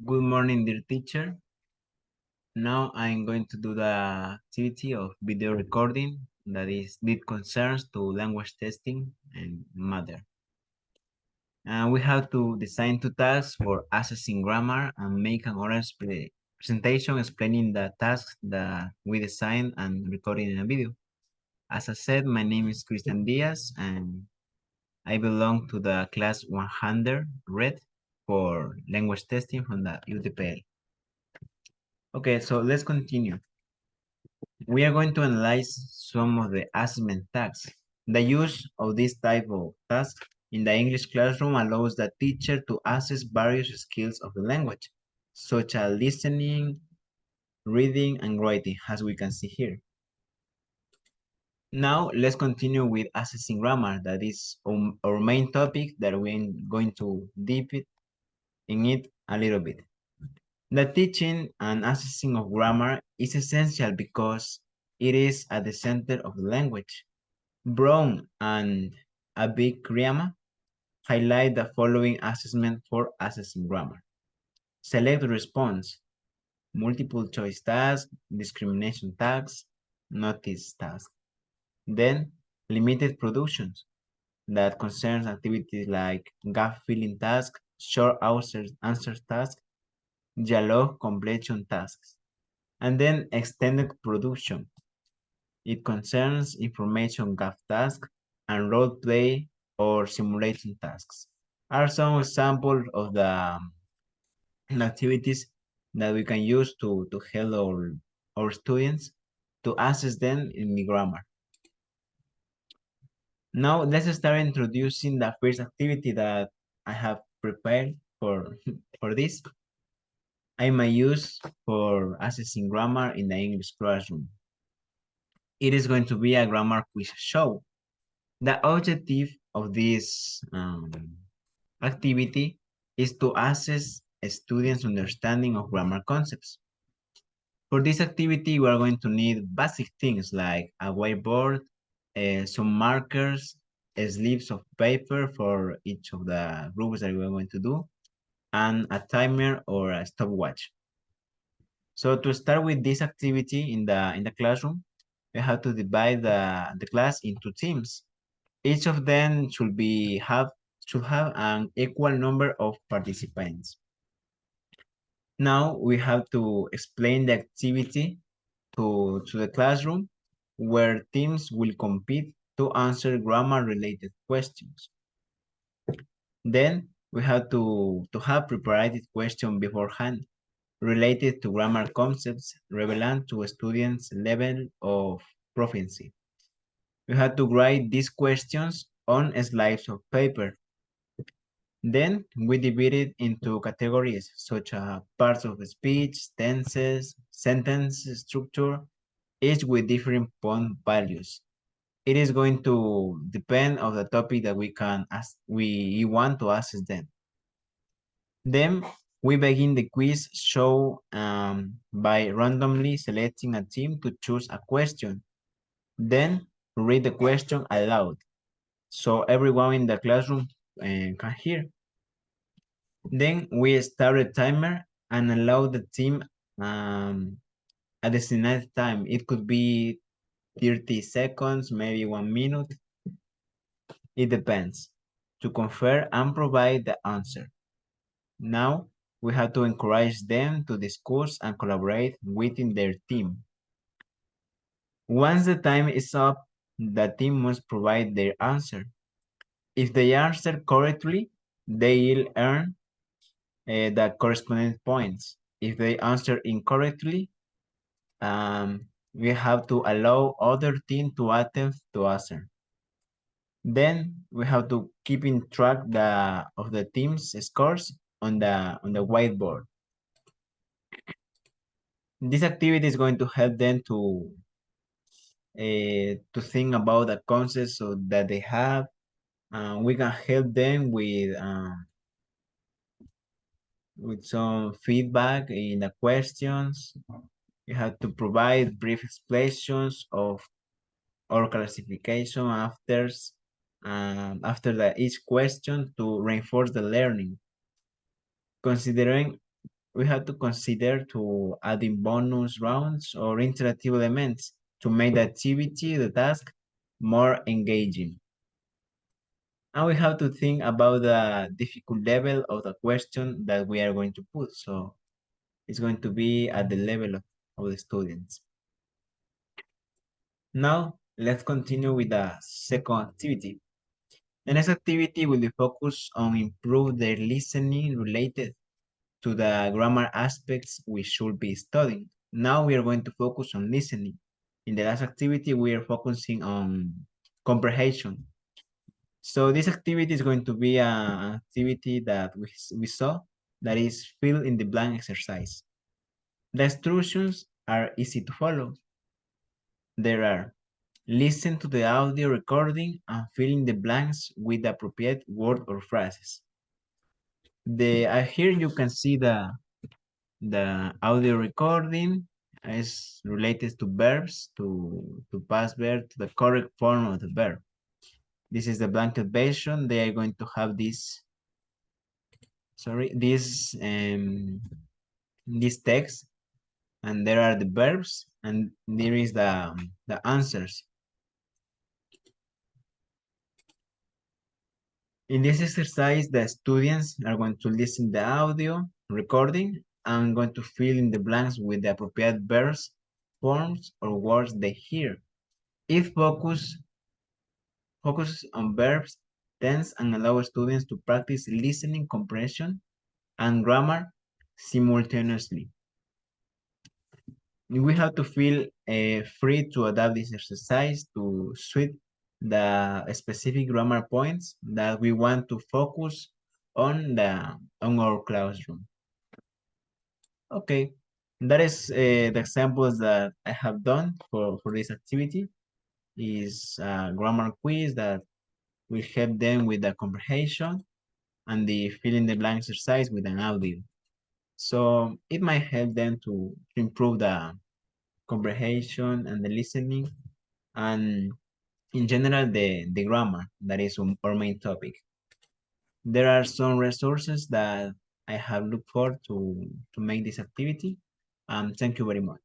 Good morning, dear teacher. Now I'm going to do the activity of video recording that concerns to language testing and matter. We have to design two tasks for assessing grammar and make an oral presentation explaining the tasks that we designed and recorded in a video. As I said, my name is Cristian Díaz and I belong to the class 100 red for language testing from the UTPL. Okay, so let's continue. We are going to analyze some of the assessment tasks. The use of this type of task in the English classroom allows the teacher to assess various skills of the language, such as listening, reading, and writing, as we can see here. Now, let's continue with assessing grammar. That is our main topic that we're going to deep in it a little bit. The teaching and assessing of grammar is essential because it is at the center of the language. Brown and Abhikriyama highlight the following assessment for assessing grammar. Select response, multiple choice task, discrimination task, notice task. Then limited productions that concerns activities like gap filling task, short answer task, dialogue completion tasks. And then extended production. It concerns information gap tasks and role play or simulation tasks. Are some examples of the activities that we can use to help our students to assess them in the grammar. Now let's start introducing the first activity that I have prepared for, for this. I might use for assessing grammar in the English classroom. It is going to be a grammar quiz show. The objective of this activity is to assess a student's understanding of grammar concepts. For this activity, we are going to need basic things like a whiteboard, some markers, slips of paper for each of the groups that we are going to do, and a timer or a stopwatch. So to start with this activity in the classroom, we have to divide the class into teams. Each of them should have an equal number of participants. Now we have to explain the activity to the classroom where teams will compete to answer grammar related questions. Then we have to have prepared questions beforehand related to grammar concepts relevant to a student's level of proficiency. We have to write these questions on slides of paper. Then we divide it into categories such as parts of speech, tenses, sentence structure, each with different point values. It is going to depend on the topic that we want to assess them. Then we begin the quiz show by randomly selecting a team to choose a question. Then read the question aloud so everyone in the classroom can hear. Then we start a timer and allow the team a designated time. It could be 30 seconds, maybe 1 minute. It depends. To confer and provide the answer. Now, we have to encourage them to discuss and collaborate within their team. Once the time is up, the team must provide their answer. If they answer correctly, they will earn the corresponding points. If they answer incorrectly, we have to allow other team to attempt to answer. Then we have to keep in track of the team's scores on the whiteboard. This activity is going to help them to think about the concepts that they have. We can help them with some feedback in the questions. You have to provide brief explanations of our classification after each question to reinforce the learning. Considering we have to consider to adding bonus rounds or interactive elements to make the activity, the task, more engaging. And we have to think about the difficult level of the question that we are going to put. So it's going to be at the level of the students. Now, let's continue with the second activity. The next activity will be focused on improve their listening related to the grammar aspects we should be studying. Now we are going to focus on listening. In the last activity, we are focusing on comprehension. So this activity is going to be an activity that we saw, that is fill in the blank exercise. The instructions are easy to follow. There are listen to the audio recording and fill in the blanks with the appropriate word or phrases. Here you can see the audio recording is related to verbs, to past verb, to the correct form of the verb. This is the blanket version. They are going to have this, this text, and there are the verbs, and there is the answers. In this exercise, the students are going to listen the audio recording and going to fill in the blanks with the appropriate verbs, forms, or words they hear. It focuses on verbs, tense, and allow students to practice listening comprehension and grammar simultaneously. We have to feel free to adapt this exercise to suit the specific grammar points that we want to focus on our classroom. Okay, that is the examples that I have done for this activity. Is a grammar quiz that will help them with the comprehension and the fill in the blank exercise with an audio. So it might help them to improve the comprehension and the listening, and in general the grammar that is our main topic. There are some resources that I have looked for to make this activity. Thank you very much.